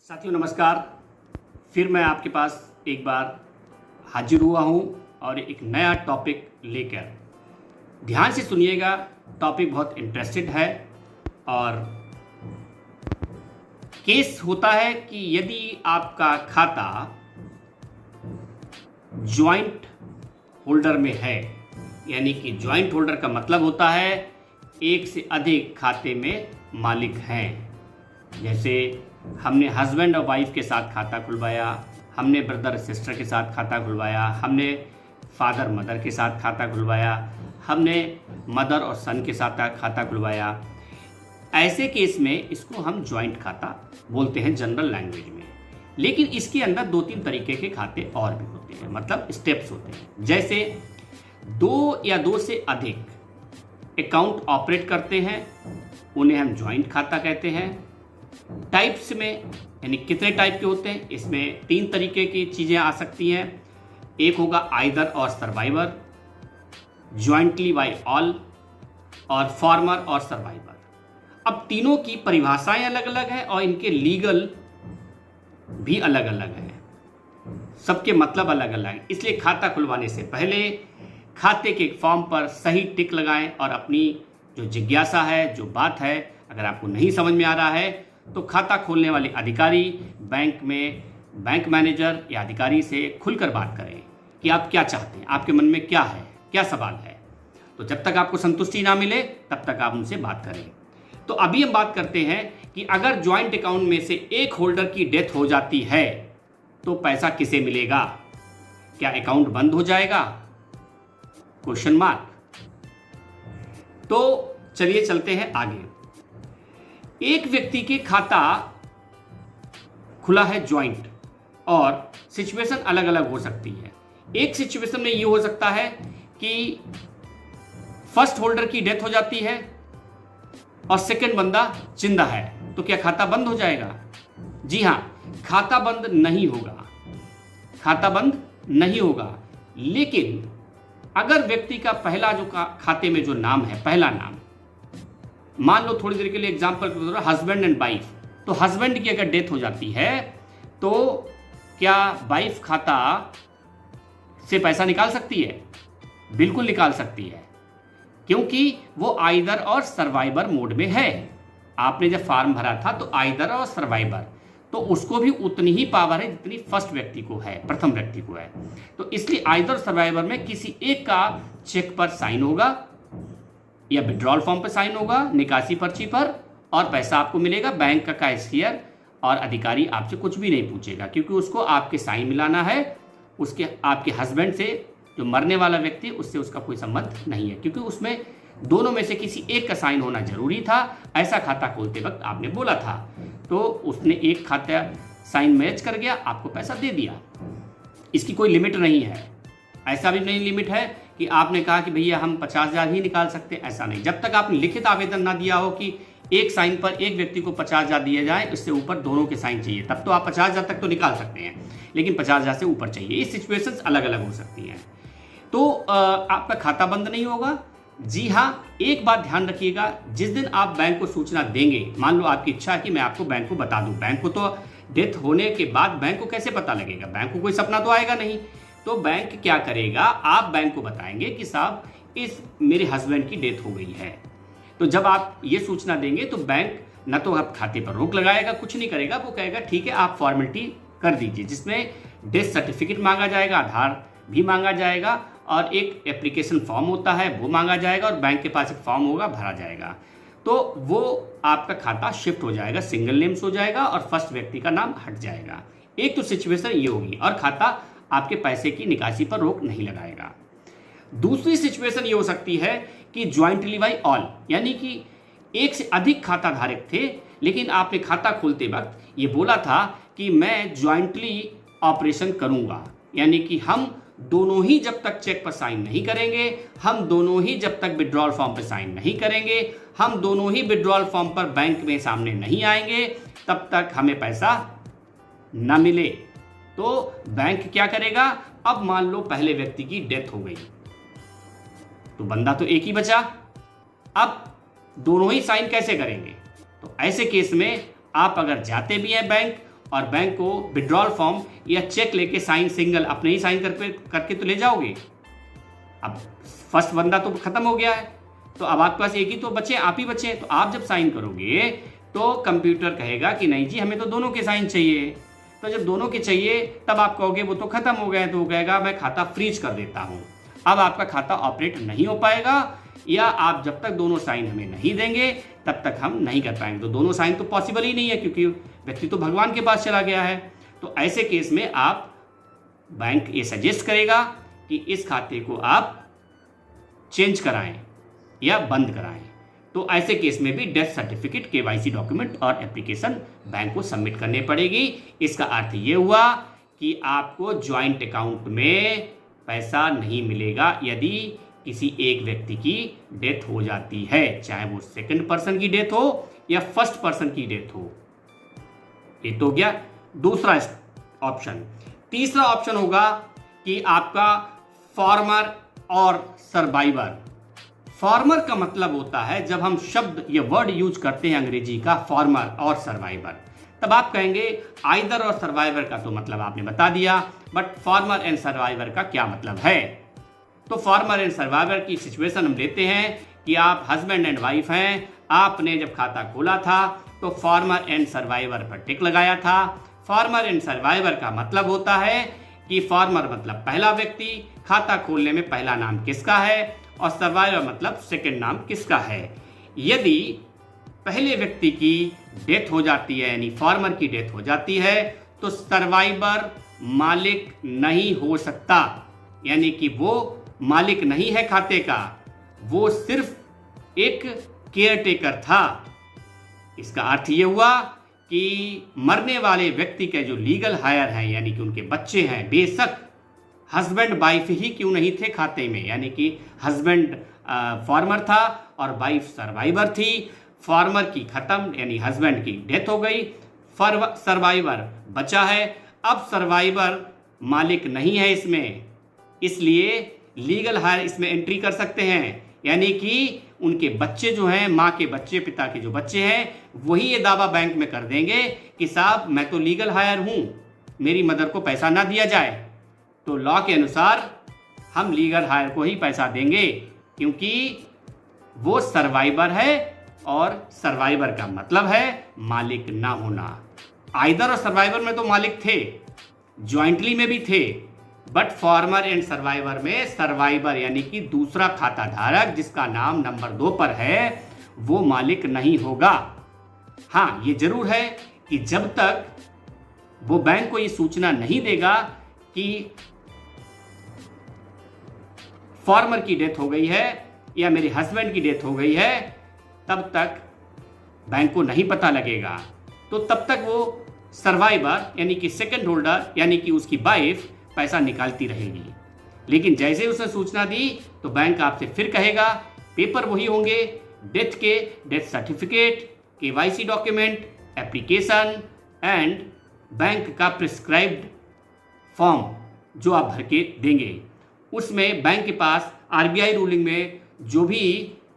साथियों नमस्कार। फिर मैं आपके पास एक बार हाजिर हुआ हूँ और एक नया टॉपिक लेकर। ध्यान से सुनिएगा, टॉपिक बहुत इंटरेस्टेड है। और केस होता है कि यदि आपका खाता जॉइंट होल्डर में है, यानी कि जॉइंट होल्डर का मतलब होता है एक से अधिक खाते में मालिक हैं। जैसे हमने हस्बैंड और वाइफ के साथ खाता खुलवाया, हमने ब्रदर सिस्टर के साथ खाता खुलवाया, हमने फादर मदर के साथ खाता खुलवाया, हमने मदर और सन के साथ खाता खुलवाया। ऐसे केस में इसको हम जॉइंट खाता बोलते हैं जनरल लैंग्वेज में। लेकिन इसके अंदर दो तीन तरीके के खाते और भी होते हैं, मतलब स्टेप्स होते हैं। जैसे दो या दो से अधिक अकाउंट ऑपरेट करते हैं, उन्हें हम जॉइंट खाता कहते हैं। टाइप्स में यानी कितने टाइप के होते हैं, इसमें तीन तरीके की चीज़ें आ सकती हैं। एक होगा आइदर और सर्वाइवर, जॉइंटली बाय ऑल और फॉर्मर और सर्वाइवर। अब तीनों की परिभाषाएं अलग अलग हैं और इनके लीगल भी अलग अलग हैं, सबके मतलब अलग अलग हैं। इसलिए खाता खुलवाने से पहले खाते के फॉर्म पर सही टिक लगाएं और अपनी जो जिज्ञासा है, जो बात है, अगर आपको नहीं समझ में आ रहा है तो खाता खोलने वाले अधिकारी, बैंक में बैंक मैनेजर या अधिकारी से खुलकर बात करें कि आप क्या चाहते हैं, आपके मन में क्या है, क्या सवाल है। तो जब तक आपको संतुष्टि ना मिले तब तक आप उनसे बात करें। तो अभी हम बात करते हैं कि अगर ज्वाइंट अकाउंट में से एक होल्डर की डेथ हो जाती है तो पैसा किसे मिलेगा? क्या अकाउंट बंद हो जाएगा? Question mark. तो चलिए चलते हैं आगे। एक व्यक्ति के खाता खुला है जॉइंट, और सिचुएशन अलग अलग हो सकती है। एक सिचुएशन में यह हो सकता है कि फर्स्ट होल्डर की डेथ हो जाती है और सेकंड बंदा जिंदा है, तो क्या खाता बंद हो जाएगा? जी हां, खाता बंद नहीं होगा, खाता बंद नहीं होगा। लेकिन अगर व्यक्ति का पहला जो खाते में जो नाम है, पहला नाम, मान लो थोड़ी देर के लिए एग्जांपल के तौर पर हस्बैंड एंड वाइफ, तो हस्बैंड की अगर डेथ हो जाती है तो क्या वाइफ खाता से पैसा निकाल सकती है? बिल्कुल निकाल सकती है, क्योंकि वो आइदर और सर्वाइवर मोड में है। आपने जब फॉर्म भरा था तो आइदर और सर्वाइवर, तो उसको भी उतनी ही पावर है जितनी फर्स्ट व्यक्ति को है, प्रथम व्यक्ति को है। तो इसलिए आइदर सर्वाइवर में किसी एक का चेक पर साइन होगा या विड्रॉल फॉर्म पर साइन होगा, निकासी पर्ची पर, और पैसा आपको मिलेगा। बैंक का कैशियर और अधिकारी आपसे कुछ भी नहीं पूछेगा, क्योंकि उसको आपके साइन मिलाना है। उसके आपके हस्बैंड से, जो मरने वाला व्यक्ति, उससे उसका कोई संबंध नहीं है, क्योंकि उसमें दोनों में से किसी एक का साइन होना जरूरी था। ऐसा खाता खोलते वक्त आपने बोला था, तो उसने एक खाता साइन मैच कर गया, आपको पैसा दे दिया। इसकी कोई लिमिट नहीं है। ऐसा भी नहीं लिमिट है कि आपने कहा कि भैया हम 50,000 ही निकाल सकते हैं, ऐसा नहीं। जब तक आपने लिखित आवेदन ना दिया हो कि एक साइन पर एक व्यक्ति को 50,000 दिए जाए, इससे ऊपर दोनों के साइन चाहिए, तब तो आप 50,000 तक तो निकाल सकते हैं, लेकिन 50,000 से ऊपर चाहिए। ये सिचुएशंस अलग अलग हो सकती हैं। तो आपका खाता बंद नहीं होगा। जी हाँ, एक बात ध्यान रखिएगा, जिस दिन आप बैंक को सूचना देंगे, मान लो आपकी इच्छा है कि मैं आपको बैंक को बता दूं, बैंक को तो डेथ होने के बाद बैंक को कैसे पता लगेगा? बैंक को कोई सपना तो आएगा नहीं। तो बैंक क्या करेगा, आप बैंक को बताएंगे कि साहब इस मेरे हस्बैंड की डेथ हो गई है। तो जब आप ये सूचना देंगे तो बैंक न तो आप खाते पर रोक लगाएगा, कुछ नहीं करेगा, वो कहेगा ठीक है आप फॉर्मेलिटी कर दीजिए, जिसमें डेथ सर्टिफिकेट मांगा जाएगा, आधार भी मांगा जाएगा, और एक एप्लीकेशन फॉर्म होता है वो मांगा जाएगा, और बैंक के पास एक फॉर्म होगा, भरा जाएगा। तो वो आपका खाता शिफ्ट हो जाएगा, सिंगल नेम्स हो जाएगा और फर्स्ट व्यक्ति का नाम हट जाएगा। एक तो सिचुएशन ये होगी, और खाता आपके पैसे की निकासी पर रोक नहीं लगाएगा। दूसरी सिचुएशन ये हो सकती है कि ज्वाइंटली बाय ऑल, यानी कि एक से अधिक खाता धारक थे, लेकिन आपने खाता खोलते वक्त ये बोला था कि मैं ज्वाइंटली ऑपरेशन करूंगा, यानी कि हम दोनों ही जब तक चेक पर साइन नहीं करेंगे, हम दोनों ही जब तक विड्रॉल फॉर्म पर साइन नहीं करेंगे, हम दोनों ही विड्रॉल फॉर्म पर बैंक में सामने नहीं आएंगे, तब तक हमें पैसा न मिले। तो बैंक क्या करेगा? अब मान लो पहले व्यक्ति की डेथ हो गई, तो बंदा तो एक ही बचा, अब दोनों ही साइन कैसे करेंगे? तो ऐसे केस में आप अगर जाते भी हैं बैंक और बैंक को विड्रॉल फॉर्म या चेक लेके साइन सिंगल अपने ही साइन करके तो ले जाओगे। अब फर्स्ट बंदा तो खत्म हो गया है, तो अब आपके पास एक ही तो बचे, आप ही बचे। तो आप जब साइन करोगे तो कंप्यूटर कहेगा कि नहीं जी हमें तो दोनों के साइन चाहिए। तो जब दोनों के चाहिए तब आप कहोगे वो तो खत्म हो गए, तो वो कहेगा मैं खाता फ्रीज कर देता हूँ। अब आपका खाता ऑपरेट नहीं हो पाएगा, या आप जब तक दोनों साइन हमें नहीं देंगे तब तक हम नहीं कर पाएंगे। तो दोनों साइन तो पॉसिबल ही नहीं है, क्योंकि व्यक्ति तो भगवान के पास चला गया है। तो ऐसे केस में आप बैंक ये सजेस्ट करेगा कि इस खाते को आप चेंज कराएं या बंद कराएं। तो ऐसे केस में भी डेथ सर्टिफिकेट, केवाईसी डॉक्यूमेंट और एप्लीकेशन बैंक को सबमिट करनी पड़ेगी। इसका अर्थ ये हुआ कि आपको ज्वाइंट अकाउंट में पैसा नहीं मिलेगा यदि किसी एक व्यक्ति की डेथ हो जाती है, चाहे वो सेकंड पर्सन की डेथ हो या फर्स्ट पर्सन की डेथ हो। ये तो गया दूसरा ऑप्शन। तीसरा ऑप्शन होगा कि आपका फॉर्मर और सर्वाइवर। फॉर्मर का मतलब होता है, जब हम शब्द या वर्ड यूज करते हैं अंग्रेजी का फॉर्मर और सर्वाइवर, तब आप कहेंगे आइदर और सर्वाइवर का तो मतलब आपने बता दिया, बट फॉर्मर एंड सर्वाइवर का क्या मतलब है। तो फॉर्मर एंड सर्वाइवर की सिचुएशन हम लेते हैं कि आप हस्बैंड एंड वाइफ हैं, आपने जब खाता खोला था तो फॉर्मर एंड सर्वाइवर पर टिक लगाया था। फॉर्मर एंड सर्वाइवर का मतलब होता है कि फॉर्मर मतलब पहला व्यक्ति, खाता खोलने में पहला नाम किसका है, और सर्वाइवर मतलब सेकंड नाम किसका है। यदि पहले व्यक्ति की डेथ हो जाती है, यानी फॉर्मर की डेथ हो जाती है, तो सर्वाइवर मालिक नहीं हो सकता, यानी कि वो मालिक नहीं है खाते का, वो सिर्फ एक केयरटेकर था। इसका अर्थ ये हुआ कि मरने वाले व्यक्ति के जो लीगल हायर हैं, यानी कि उनके बच्चे हैं, बेशक हस्बैंड वाइफ ही क्यों नहीं थे खाते में, यानी कि हस्बैंड फॉर्मर था और वाइफ सर्वाइवर थी। फॉर्मर की खत्म, यानी हस्बैंड की डेथ हो गई, सर्वाइवर बचा है। अब सर्वाइवर मालिक नहीं है इसमें, इसलिए लीगल हायर इसमें एंट्री कर सकते हैं, यानी कि उनके बच्चे जो हैं, माँ के बच्चे, पिता के जो बच्चे हैं, वही ये दावा बैंक में कर देंगे कि साहब मैं तो लीगल हायर हूँ, मेरी मदर को पैसा ना दिया जाए। तो लॉ के अनुसार हम लीगल हायर को ही पैसा देंगे, क्योंकि वो सर्वाइवर है और सर्वाइवर का मतलब है मालिक ना होना। आइदर और सर्वाइवर में तो मालिक थे, ज्वाइंटली में भी थे, बट फॉर्मर एंड सर्वाइवर में सर्वाइवर यानी कि दूसरा खाता धारक जिसका नाम नंबर 2 पर है, वो मालिक नहीं होगा। हाँ, ये जरूर है कि जब तक वो बैंक को ये सूचना नहीं देगा कि फॉर्मर की डेथ हो गई है या मेरे हस्बैंड की डेथ हो गई है, तब तक बैंक को नहीं पता लगेगा। तो तब तक वो सर्वाइवर यानी कि सेकंड होल्डर यानी कि उसकी वाइफ पैसा निकालती रहेगी। लेकिन जैसे उसने सूचना दी तो बैंक आपसे फिर कहेगा, पेपर वही होंगे, डेथ के death certificate, KYC document, application and bank का प्रिस्क्राइब्ड फॉर्म जो आप भर के देंगे। उसमें बैंक के पास आरबीआई रूलिंग में जो भी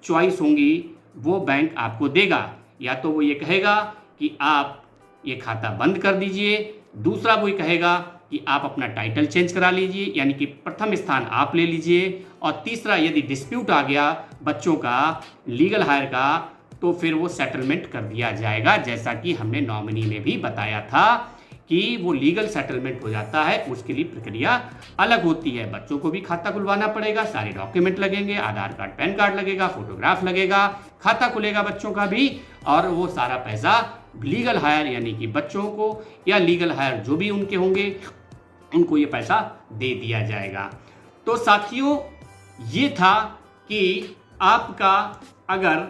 चॉइस होंगी वो बैंक आपको देगा। या तो वो ये कहेगा कि आप ये खाता बंद कर दीजिए, दूसरा वो ये कहेगा कि आप अपना टाइटल चेंज करा लीजिए, यानी कि प्रथम स्थान आप ले लीजिए, और तीसरा यदि डिस्प्यूट आ गया बच्चों का, लीगल हायर का, तो फिर वो सेटलमेंट कर दिया जाएगा। जैसा कि हमने नॉमिनी में भी बताया था कि वो लीगल सेटलमेंट हो जाता है, उसके लिए प्रक्रिया अलग होती है। बच्चों को भी खाता खुलवाना पड़ेगा, सारे डॉक्यूमेंट लगेंगे, आधार कार्ड, पैन कार्ड लगेगा, फोटोग्राफ लगेगा, खाता खुलेगा बच्चों का भी, और वो सारा पैसा लीगल हायर यानी कि बच्चों को या लीगल हायर जो भी उनके होंगे उनको ये पैसा दे दिया जाएगा। तो साथियों, ये था कि आपका अगर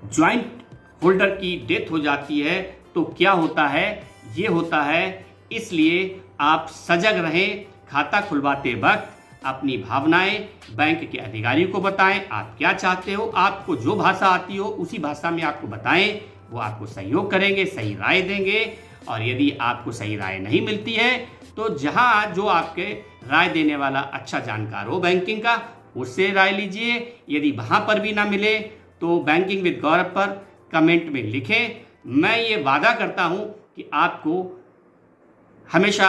ज्वाइंट होल्डर की डेथ हो जाती है तो क्या होता है। ये होता है इसलिए आप सजग रहें, खाता खुलवाते वक्त अपनी भावनाएं बैंक के अधिकारी को बताएं, आप क्या चाहते हो, आपको जो भाषा आती हो उसी भाषा में आपको बताएं, वो आपको सहयोग करेंगे, सही राय देंगे। और यदि आपको सही राय नहीं मिलती है तो जहां जो आपके राय देने वाला अच्छा जानकार हो बैंकिंग का, उससे राय लीजिए। यदि वहां पर भी ना मिले तो बैंकिंग विद गौरव पर कमेंट में लिखें, मैं ये वादा करता हूँ कि आपको हमेशा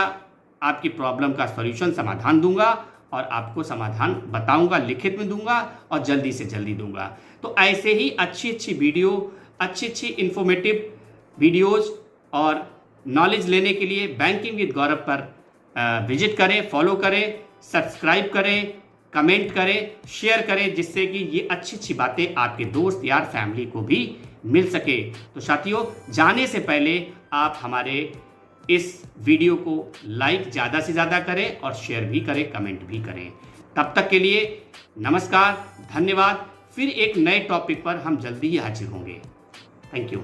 आपकी प्रॉब्लम का सॉल्यूशन समाधान दूंगा और आपको समाधान बताऊंगा, लिखित में दूंगा और जल्दी से जल्दी दूंगा। तो ऐसे ही अच्छी अच्छी वीडियो, अच्छी इंफॉर्मेटिव वीडियोज़ और नॉलेज लेने के लिए बैंकिंग विद गौरव पर विजिट करें, फॉलो करें, सब्सक्राइब करें, कमेंट करें, शेयर करें, जिससे कि ये अच्छी बातें आपके दोस्त यार फैमिली को भी मिल सके। तो साथियों, जाने से पहले आप हमारे इस वीडियो को लाइक ज़्यादा से ज़्यादा करें और शेयर भी करें, कमेंट भी करें। तब तक के लिए नमस्कार, धन्यवाद। फिर एक नए टॉपिक पर हम जल्दी ही हाजिर होंगे। Thank you.